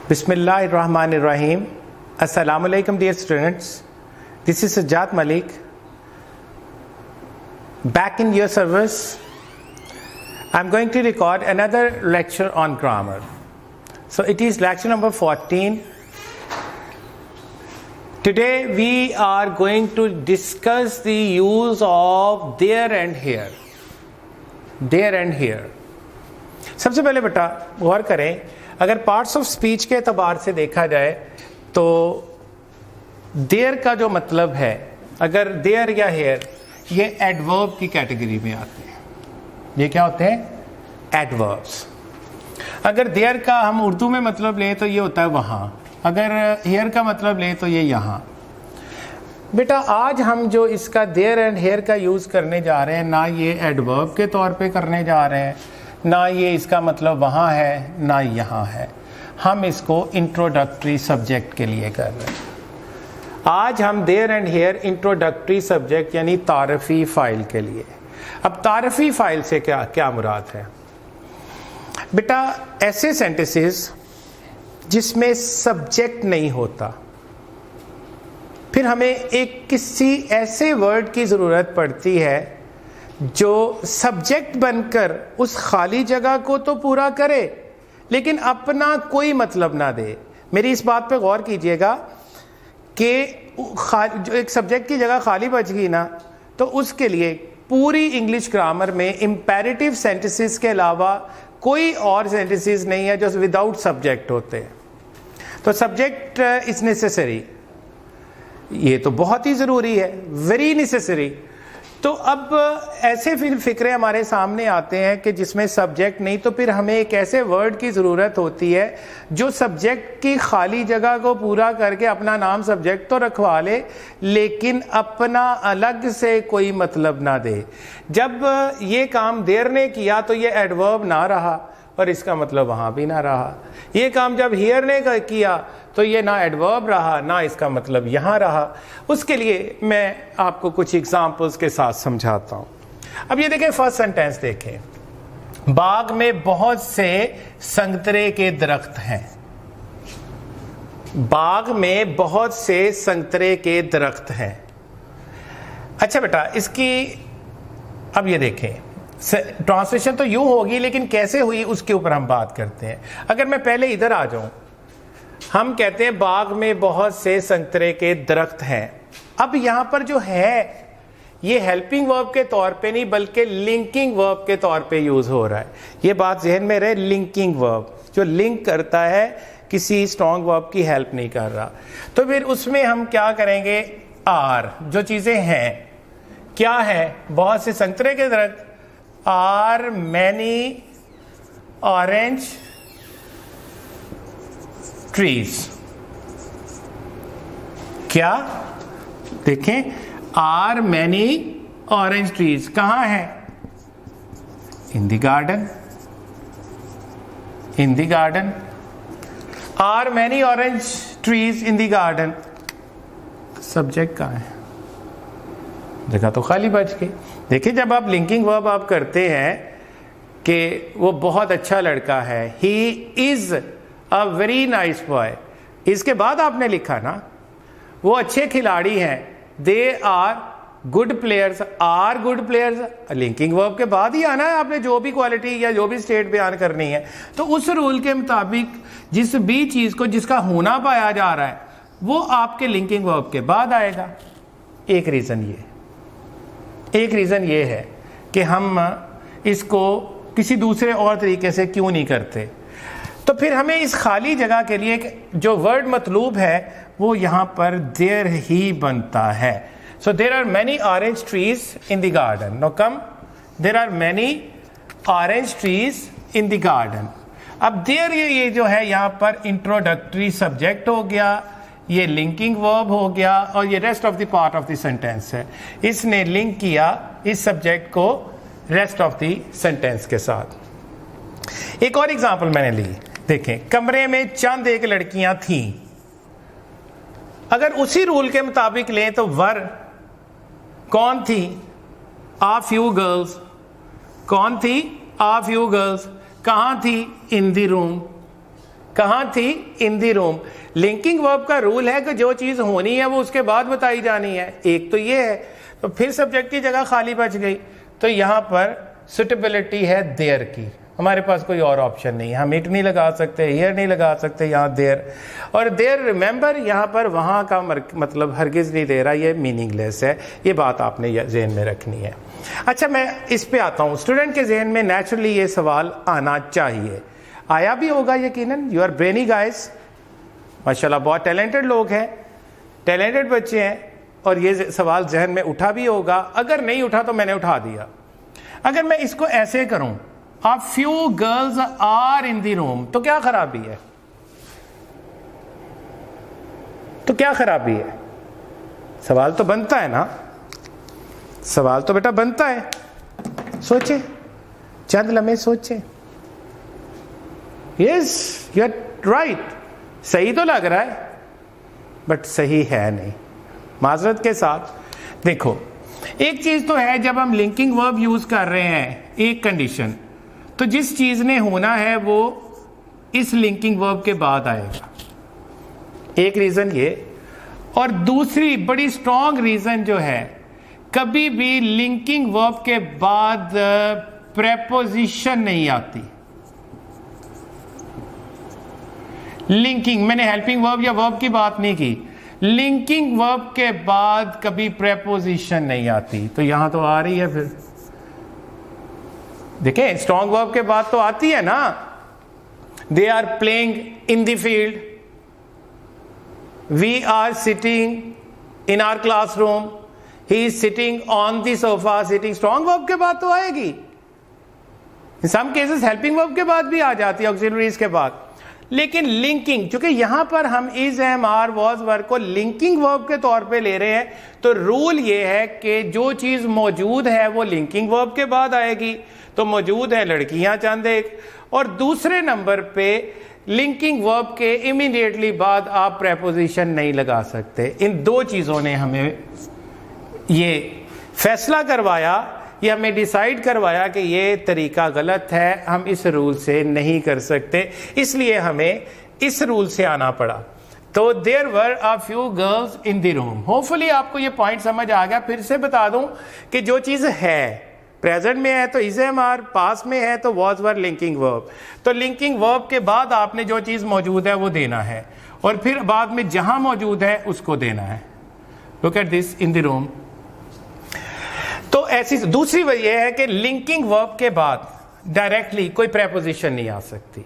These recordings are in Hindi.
Bismillahirrahmanirrahim. Assalamu alaikum dear students. This is Sajjad Malik. Back in your service. I'm going to record another lecture on grammar. So it is lecture number 14. Today we are going to discuss the use of there and here. There and here. सबसे पहले बेटा गौर करें, अगर पार्ट्स ऑफ स्पीच के एतबार से देखा जाए तो देयर का जो मतलब है, अगर देयर या हेयर, ये एडवर्ब की कैटेगरी में आते हैं. ये क्या होते हैं? एडवर्ब्स. अगर देयर का हम उर्दू में मतलब लें तो ये होता है वहाँ, अगर हेयर का मतलब लें तो ये यहाँ. बेटा आज हम जो इसका देयर एंड हेयर का यूज़ करने जा रहे हैं, ना ये एडवर्ब के तौर पे करने जा रहे हैं, ना ये इसका मतलब वहाँ है ना यहाँ है. हम इसको इंट्रोडक्टरी सब्जेक्ट के लिए कर रहे हैं. आज हम there and here introductory subject यानी तारफ़ी फ़ाइल के लिए. अब तारफ़ी फ़ाइल से क्या क्या मुराद है? बेटा ऐसे सेंटेंसेस जिसमें सब्जेक्ट नहीं होता, फिर हमें एक किसी ऐसे वर्ड की ज़रूरत पड़ती है जो सब्जेक्ट बनकर उस खाली जगह को तो पूरा करे लेकिन अपना कोई मतलब ना दे. मेरी इस बात पे गौर कीजिएगा कि जो एक सब्जेक्ट की जगह खाली बच गई ना, तो उसके लिए पूरी इंग्लिश ग्रामर में इम्पेरेटिव सेंटेंसेस के अलावा कोई और सेंटेंसेस नहीं है जो विदाउट सब्जेक्ट होते हैं. तो सब्जेक्ट इज नेसेसरी, ये तो बहुत ही ज़रूरी है, वेरी नेसेसरी. तो अब ऐसे फिर फिक्रे हमारे सामने आते हैं कि जिसमें सब्जेक्ट नहीं, तो फिर हमें एक ऐसे वर्ड की ज़रूरत होती है जो सब्जेक्ट की खाली जगह को पूरा करके अपना नाम सब्जेक्ट तो रखवा ले लेकिन अपना अलग से कोई मतलब ना दे. जब ये काम देर ने किया तो ये एडवर्ब ना रहा और इसका मतलब वहाँ भी ना रहा. ये काम जब हियर ने किया तो ये ना एडवर्ब रहा ना इसका मतलब यहाँ रहा. उसके लिए मैं आपको कुछ एग्जाम्पल्स के साथ समझाता हूँ. अब ये देखें, फर्स्ट सेंटेंस देखें. बाग में बहुत से संतरे के दरख्त हैं. बाग में बहुत से संतरे के दरख्त हैं. अच्छा बेटा, इसकी अब ये देखें, ट्रांसलेशन तो यूं होगी लेकिन कैसे हुई उसके ऊपर हम बात करते हैं. अगर मैं पहले इधर आ जाऊं, हम कहते हैं बाग में बहुत से संतरे के दरख्त हैं. अब यहां पर जो है ये हेल्पिंग वर्ब के तौर पे नहीं बल्कि लिंकिंग वर्ब के तौर पे यूज हो रहा है. ये बात जहन में रहे, लिंकिंग वर्ब जो लिंक करता है, किसी स्ट्रॉन्ग वर्ब की हेल्प नहीं कर रहा. तो फिर उसमें हम क्या करेंगे? आर, जो चीजें हैं क्या है? बहुत से संतरे के दरख्त. Are many orange trees. क्या देखें, आर मैनी ऑरेंज ट्रीज कहां है? In the garden. In the garden. Are many orange trees in the garden. Subject कहां है? जगह तो खाली बच गई. देखिए, जब आप लिंकिंग वर्ब आप करते हैं कि वो बहुत अच्छा लड़का है, he is a very nice boy, इसके बाद आपने लिखा ना वो अच्छे खिलाड़ी हैं, they are good players. Are good players linking verb के बाद ही आना है आपने, जो भी क्वालिटी या जो भी स्टेट बयान करनी है. तो उस रूल के मुताबिक जिस भी चीज को जिसका होना पाया जा रहा है वो आपके लिंकिंग वर्ब के बाद आएगा. एक रीज़न ये है कि हम इसको किसी दूसरे और तरीके से क्यों नहीं करते. तो फिर हमें इस खाली जगह के लिए जो वर्ड मतलूब है वो यहाँ पर देयर ही बनता है. So there are many orange trees in the garden. नो कम, there are many orange trees in the garden. अब देयर ये जो है यहाँ पर इंट्रोडक्टरी सब्जेक्ट हो गया, ये लिंकिंग वर्ब हो गया और ये rest of the part of the sentence है. इसने लिंक किया इस सब्जेक्ट को रेस्ट ऑफ द सेंटेंस के साथ. एक और एग्जांपल मैंने ली. देखें, कमरे में चंद एक लड़कियां थीं. अगर उसी रूल के मुताबिक लें तो वर कौन थी? आ फ्यू गर्ल्स. कौन थी? आ फ्यू गर्ल्स. कहां थी? इन द रूम. कहाँ थी? इन द रूम। लिंकिंग वर्ब का रूल है कि जो चीज होनी है वो उसके बाद बताई जानी है। एक तो ये है, तो फिर सब्जेक्ट की जगह खाली बच गई, तो यहां पर सुटेबिलिटी है देयर की। हमारे पास कोई और ऑप्शन नहीं है, हम इट नहीं लगा सकते, हियर नहीं लगा सकते, यहाँ देयर। और देयर रिमेंबर यहाँ पर वहाँ का मतलब हरगिज नहीं दे रहा, ये मीनिंगलेस है। ये बात आपने जहन में रखनी है। अच्छा, मैं इस पे आता हूँ। स्टूडेंट के जहन में नेचुरली ये सवाल आना चाहिए, आया भी होगा यकीनन। यू आर ब्रेनी गाइस, माशाल्लाह बहुत टैलेंटेड लोग हैं, टैलेंटेड बच्चे हैं, और ये सवाल जहन में उठा भी होगा। अगर नहीं उठा तो मैंने उठा दिया। अगर मैं इसको ऐसे करूं, A few girls are in the room, तो क्या खराबी है? तो क्या खराबी है? सवाल तो बनता है ना, सवाल तो बेटा बनता है। सोचे, चंद लम्हे सोचे। यस, यू आर राइट, सही तो लग रहा है, बट सही है नहीं। माजरत के साथ देखो, एक चीज तो है जब हम लिंकिंग वर्ब यूज कर रहे हैं, एक कंडीशन, तो जिस चीज ने होना है वो इस लिंकिंग वर्ब के बाद आएगा। एक रीजन ये, और दूसरी बड़ी स्ट्रॉन्ग रीजन जो है, कभी भी लिंकिंग वर्ब के बाद प्रेपोजिशन नहीं आती। लिंकिंग, मैंने हेल्पिंग वर्ब या वर्ब की बात नहीं की, लिंकिंग वर्ब के बाद कभी प्रेपोजिशन नहीं आती। तो यहां तो आ रही है, फिर देखें स्ट्रॉन्ग वर्ब के बाद तो आती है ना। They are playing in the field, we are sitting in our classroom, he is sitting on the sofa, sitting strong verb के बाद तो आएगी। In some cases helping verb के बाद भी आ जाती है, ऑक्सिलरीज के बाद। लेकिन लिंकिंग, चूंकि यहां पर हम इज, एम, आर, वॉज, वर को लिंकिंग वर्ब के तौर पे ले रहे हैं, तो रूल ये है कि जो चीज मौजूद है वो लिंकिंग वर्ब के बाद आएगी। तो मौजूद है लड़कियां चंद एक, और दूसरे नंबर पे लिंकिंग वर्ब के इमीडिएटली बाद आप प्रेपोजिशन नहीं लगा सकते। इन दो चीजों ने हमें ये फैसला करवाया, ये हमें डिसाइड करवाया कि ये तरीका गलत है, हम इस रूल से नहीं कर सकते, इसलिए हमें इस रूल से आना पड़ा। तो there were a few girls in the room. Hopefully आपको ये पॉइंट समझ आ गया। फिर से बता दूं कि जो चीज है प्रेजेंट में है तो इज, एम, आर, पास में है तो वॉज, वर, लिंकिंग वर्ब। तो लिंकिंग वर्ब के बाद आपने जो चीज मौजूद है वो देना है, और फिर बाद में जहां मौजूद है उसको देना है। Look at this, in the room. तो ऐसी दूसरी वजह है कि लिंकिंग वर्ब के बाद डायरेक्टली कोई प्रेपोजिशन नहीं आ सकती।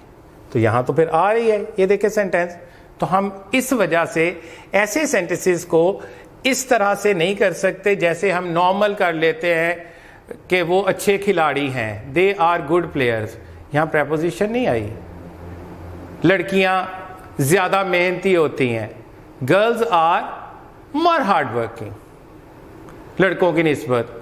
तो यहां तो फिर आ रही है, ये देखिए सेंटेंस। तो हम इस वजह से ऐसे सेंटेंसेस को इस तरह से नहीं कर सकते जैसे हम नॉर्मल कर लेते हैं कि वो अच्छे खिलाड़ी हैं, दे आर गुड प्लेयर्स। यहां प्रेपोजिशन नहीं आई। लड़कियां ज्यादा मेहनती होती हैं, girls are more hard working, लड़कों की निस्बत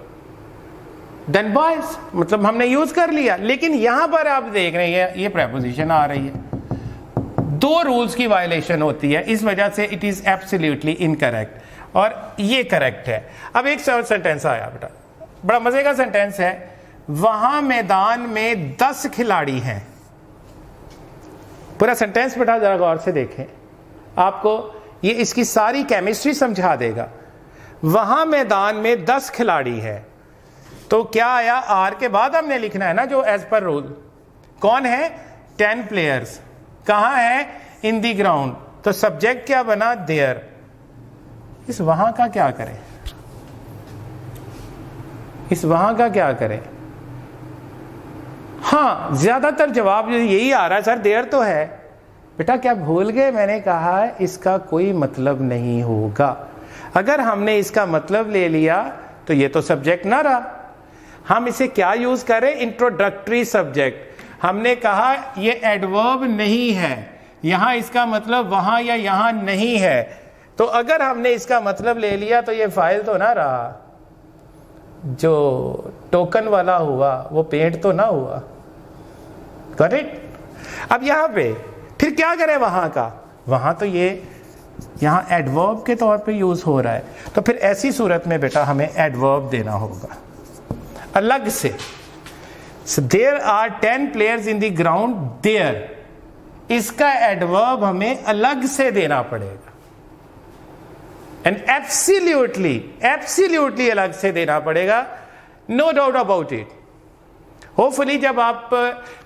देन बॉयज। मतलब हमने यूज कर लिया, लेकिन यहां पर आप देख रहे हैं ये प्रेपोजिशन आ रही है। दो रूल्स की वायलेशन होती है, इस वजह से इट इज एब्सोल्युटली इनकरेक्ट, और ये करेक्ट है। अब एक सेंटेंस आया बेटा, बड़ा मजे का सेंटेंस है। वहां मैदान में 10 खिलाड़ी हैं। पूरा सेंटेंस बेटा जरा गौर से देखें, आपको ये इसकी सारी केमिस्ट्री समझा देगा। वहां मैदान में 10 खिलाड़ी हैं, तो क्या आया? आर के बाद हमने लिखना है ना जो एज पर रूल। कौन है? 10 प्लेयर्स। कहां है? इन दी ग्राउंड। तो सब्जेक्ट क्या बना? देयर। इस वहां का क्या करें? इस वहां का क्या करें? हाँ, ज्यादातर जवाब यही आ रहा है, सर देयर तो है। बेटा क्या भूल गए? मैंने कहा है इसका कोई मतलब नहीं होगा। अगर हमने इसका मतलब ले लिया तो ये तो सब्जेक्ट ना रहा। हम इसे क्या यूज करें? Introductory subject. हमने कहा ये एडवर्ब नहीं है, यहां इसका मतलब वहां या यहां नहीं है। तो अगर हमने इसका मतलब ले लिया तो ये फाइल तो ना रहा, जो टोकन वाला हुआ वो पेंट तो ना हुआ। करेक्ट? अब यहां पे फिर क्या करें? वहां का, वहां तो ये यहां एडवर्ब के तौर पे यूज हो रहा है, तो फिर ऐसी सूरत में बेटा हमें एडवर्ब देना होगा अलग से। There are 10 players in the ground there इसका एडवर्ब हमें अलग से देना पड़ेगा, एंड एब्सोल्युटली अलग से देना पड़ेगा, no doubt about it. Hopefully जब आप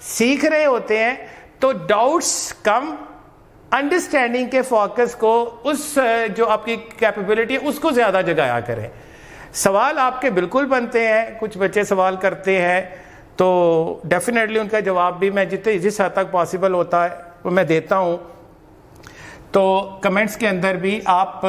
सीख रहे होते हैं तो डाउट्स कम, अंडरस्टैंडिंग के फोकस को, उस जो आपकी कैपेबिलिटी है उसको ज्यादा जगाया करें। सवाल आपके बिल्कुल बनते हैं, कुछ बच्चे सवाल करते हैं तो डेफिनेटली उनका जवाब भी मैं जिस हद तक पॉसिबल होता है वो मैं देता हूं। तो कमेंट्स के अंदर भी आप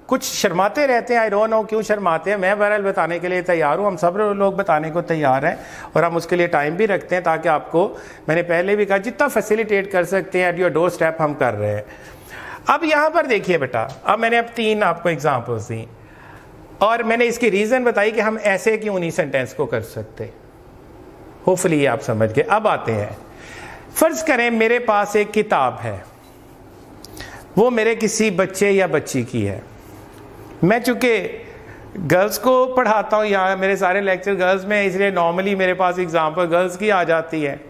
कुछ शर्माते रहते हैं, आई डोंट नो क्यों शर्माते हैं, मैं बहरहाल बताने के लिए तैयार हूं, हम सब लोग बताने को तैयार हैं और हम उसके लिए टाइम भी रखते हैं ताकि आपको, मैंने पहले भी कहा, जितना फैसिलिटेट कर सकते हैं एट योर डोर स्टेप हम कर रहे हैं। अब यहां पर देखिए बेटा, अब मैंने 3 आपको एग्जाम्पल्स दी और मैंने इसकी रीजन बताई कि हम ऐसे क्यों नहीं सेंटेंस को कर सकते। होपफुली ये आप समझ गए। अब आते हैं, फर्ज करें मेरे पास एक किताब है, वो मेरे किसी बच्चे या बच्ची की है। मैं चूंकि गर्ल्स को पढ़ाता हूँ, यहाँ मेरे सारे लेक्चर गर्ल्स में, इसलिए नॉर्मली मेरे पास एग्जाम्पल गर्ल्स की आ जाती है।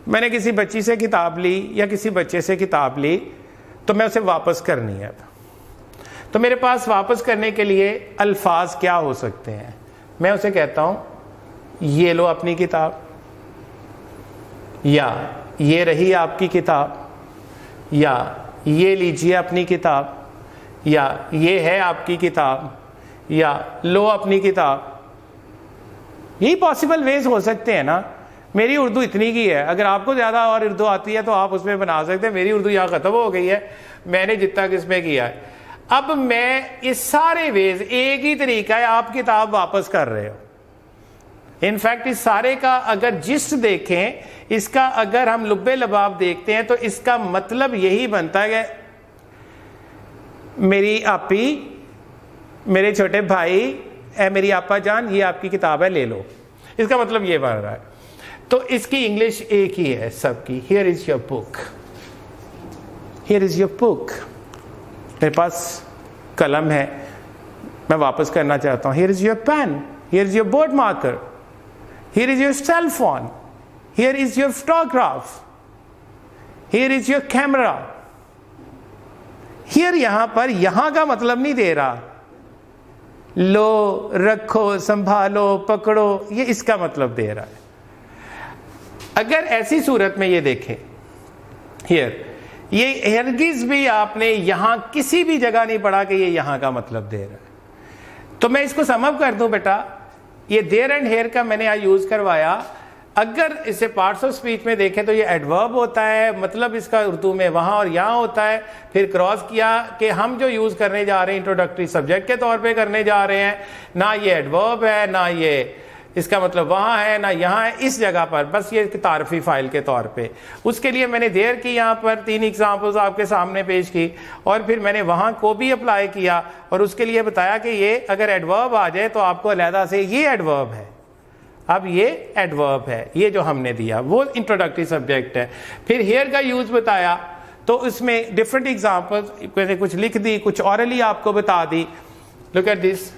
मैंने किसी बच्ची से किताब ली या किसी बच्चे से किताब ली तो मैं उसे वापस करनी है, तो मेरे पास वापस करने के लिए अल्फाज क्या हो सकते हैं? मैं उसे कहता हूँ ये लो अपनी किताब, या ये रही आपकी किताब, या ये लीजिए अपनी किताब, या ये है आपकी किताब, या लो अपनी किताब। यही पॉसिबल वेज हो सकते हैं ना। मेरी उर्दू इतनी की है, अगर आपको ज़्यादा और उर्दू आती है तो आप उसमें बना सकते हैं। मेरी उर्दू यहाँ ख़त्म हो गई है, मैंने जितना किसमें किया है। अब मैं इस सारे वेज, एक ही तरीका है, आप किताब वापस कर रहे हो। इनफैक्ट इस सारे का अगर जिस्ट देखें, इसका अगर हम लुब्बे लबाब देखते हैं तो इसका मतलब यही बनता है कि मेरी आपी, मेरे छोटे भाई, मेरी आपा जान, ये आपकी किताब है, ले लो। इसका मतलब ये बन रहा है। तो इसकी इंग्लिश एक ही है सबकी, here is your book, here is your book. मेरे पास कलम है, मैं वापस करना चाहता हूं, here is your pen, here is your board marker, here is your cell phone, here is your photograph, here is your camera. Here यहां पर यहां का मतलब नहीं दे रहा, लो, रखो, संभालो, पकड़ो, ये इसका मतलब दे रहा है। अगर ऐसी सूरत में ये देखें, हियर, ये हरगिज भी आपने यहां किसी भी जगह नहीं पढ़ा कि ये यहां का मतलब दे रहा है। तो मैं इसको समअप कर दूं बेटा, ये देयर एंड हेयर का मैंने यहाँ यूज करवाया। अगर इसे पार्ट्स ऑफ स्पीच में देखें तो ये एडवर्ब होता है, मतलब इसका उर्दू में वहां और यहाँ होता है। फिर क्रॉस किया कि हम जो यूज करने जा रहे हैं इंट्रोडक्टरी सब्जेक्ट के तौर पे करने जा रहे हैं, ना ये एडवर्ब है, ना ये इसका मतलब वहां है, ना यहाँ है, इस जगह पर बस ये तारफी फाइल के तौर पे। उसके लिए मैंने देर की यहाँ पर 3 एग्जाम्पल्स आपके सामने पेश की और फिर मैंने वहां को भी अप्लाई किया और उसके लिए बताया कि ये अगर एडवर्ब आ जाए तो आपको अलहदा से ये एडवर्ब है, अब ये एडवर्ब है, ये जो हमने दिया वो इंट्रोडक्टरी सब्जेक्ट है। फिर हियर का यूज बताया तो उसमें डिफरेंट एग्जाम्पल्स मैंने कुछ लिख दी, कुछ ऑरली आपको बता दी। Look at this,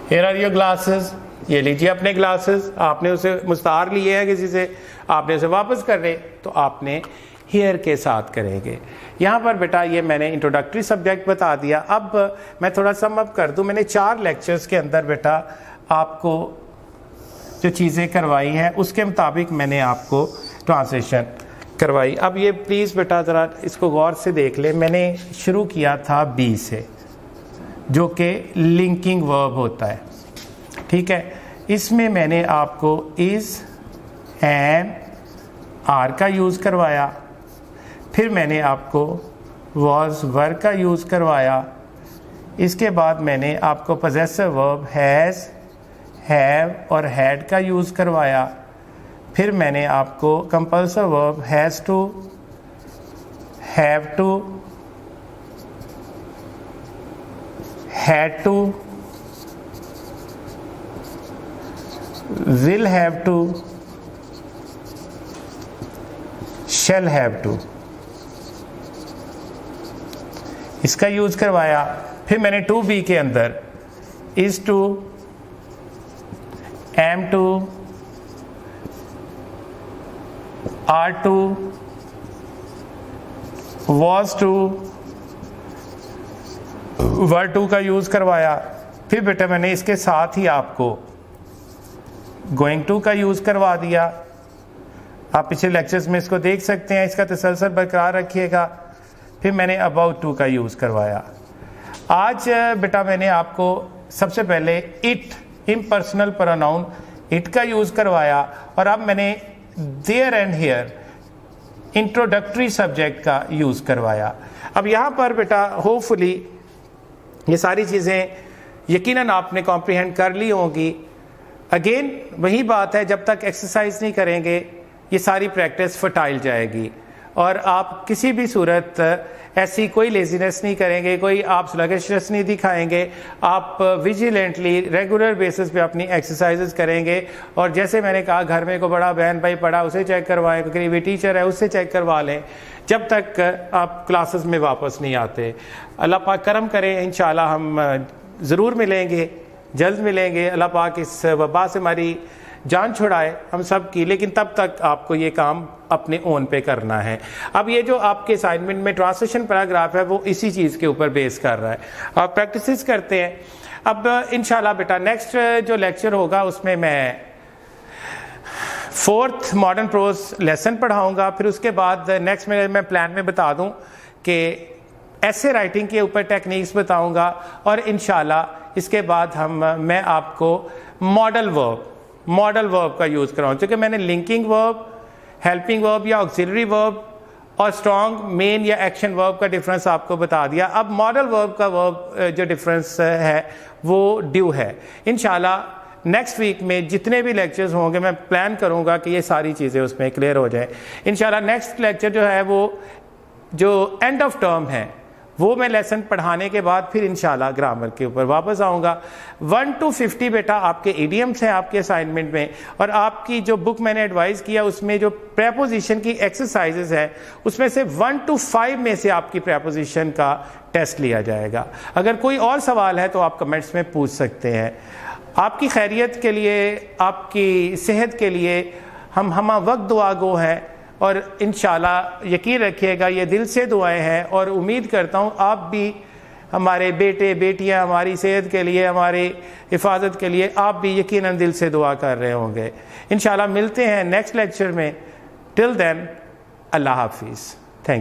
Here are your glasses, ये लीजिए अपने ग्लासेस। आपने उसे मुस्तार लिए हैं किसी से, आपने उसे वापस करने, तो आपने हियर के साथ करेंगे। यहाँ पर बेटा ये मैंने इंट्रोडक्टरी सब्जेक्ट बता दिया। अब मैं थोड़ा सम अप कर दूँ। मैंने 4 लेक्चर्स के अंदर बेटा आपको जो चीज़ें करवाई हैं उसके मुताबिक मैंने आपको ट्रांसलेशन करवाई। अब ये प्लीज़ बेटा ज़रा इसको गौर से देख ले। मैंने शुरू किया था बी से, जो कि लिंकिंग वर्ब होता है, ठीक है। इसमें मैंने आपको इज, एन, आर का यूज़ करवाया। फिर मैंने आपको वॉज, वर का यूज़ करवाया। इसके बाद मैंने आपको पोजेसिव वर्ब हैज़, हैव और हैड का यूज़ करवाया। फिर मैंने आपको compulsive verb has to, have to, had to will have to, shall have to, इसका यूज करवाया। फिर मैंने टू बी के अंदर is to, am to, are to, was to, were to का यूज करवाया। फिर बेटा मैंने इसके साथ ही आपको गोइंग टू का यूज करवा दिया। आप पिछले लेक्चर्स में इसको देख सकते हैं, इसका तसलसल बरकरार रखिएगा। फिर मैंने अबाउट टू का यूज करवाया। आज बेटा मैंने आपको सबसे पहले इट, इम्पर्सनल प्रोनाउन इट का यूज करवाया, और अब मैंने there and here, introductory subject का यूज करवाया। अब यहाँ पर बेटा होपफुली ये सारी चीज़ें यकीनन आपने कॉम्प्रिहेंड कर ली होंगी। अगेन वही बात है, जब तक एक्सरसाइज नहीं करेंगे ये सारी प्रैक्टिस फर्टाइल जाएगी, और आप किसी भी सूरत ऐसी कोई लेजीनेस नहीं करेंगे, कोई आप स्लगिशनेस नहीं दिखाएंगे। आप विजिलेंटली रेगुलर बेसिस पे अपनी एक्सरसाइजेस करेंगे। और जैसे मैंने कहा, घर में को बड़ा बहन भाई पढ़ा उसे चेक करवाएं, कोई टीचर है उससे चेक करवा लें, जब तक आप क्लासेस में वापस नहीं आते। अल्लाह पाक करम करे, इंशाल्लाह हम ज़रूर मिलेंगे, जल्द मिलेंगे। अल्लाह पाक इस वबा से हमारी जान छुड़ाए हम सब की, लेकिन तब तक आपको ये काम अपने ओन पे करना है। अब ये जो आपके असाइनमेंट में ट्रांसलेशन पैराग्राफ है वो इसी चीज़ के ऊपर बेस कर रहा है। आप प्रैक्टिस करते हैं। अब इंशाल्लाह बेटा नेक्स्ट जो लेक्चर होगा उसमें मैं 4th मॉडर्न प्रोज लेसन पढ़ाऊँगा। फिर उसके बाद नेक्स्ट में मैं प्लान में बता दूँ कि ऐसे राइटिंग के ऊपर टेक्निक्स बताऊँगा, और इंशाल्लाह इसके बाद मैं आपको मॉडल वर्ब का यूज़ कराऊँ, क्योंकि मैंने लिंकिंग वर्ब, हेल्पिंग वर्ब या ऑक्सिलरी वर्ब और स्ट्रॉन्ग मेन या एक्शन वर्ब का डिफरेंस आपको बता दिया। अब मॉडल वर्ब का जो डिफरेंस है वो ड्यू है। इंशाल्लाह नेक्स्ट वीक में जितने भी लेक्चर्स होंगे मैं प्लान करूँगा कि ये सारी चीज़ें उसमें क्लियर हो जाए। इंशाल्लाह नेक्स्ट लेक्चर जो है वो जो एंड ऑफ टर्म है वो मैं लेसन पढ़ाने के बाद फिर इंशाल्लाह ग्रामर के ऊपर वापस आऊँगा। 1 to 50 बेटा आपके इडियम्स हैं आपके असाइनमेंट में, और आपकी जो बुक मैंने एडवाइस किया उसमें जो प्रेपोजिशन की एक्सरसाइजेज है उसमें से 1 to 5 में से आपकी प्रेपोजिशन का टेस्ट लिया जाएगा। अगर कोई और सवाल है तो आप कमेंट्स में पूछ सकते हैं। आपकी खैरियत के लिए, आपकी सेहत के लिए हम वक्त दुआ गो हैं, और इंशाल्लाह यकीन रखिएगा ये दिल से दुआएं हैं, और उम्मीद करता हूँ आप भी, हमारे बेटे बेटियाँ, हमारी सेहत के लिए, हमारी हिफाजत के लिए आप भी यकीनन दिल से दुआ कर रहे होंगे। इंशाल्लाह मिलते हैं नेक्स्ट लेक्चर में। टिल देन अल्लाह हाफिज़, थैंक यू।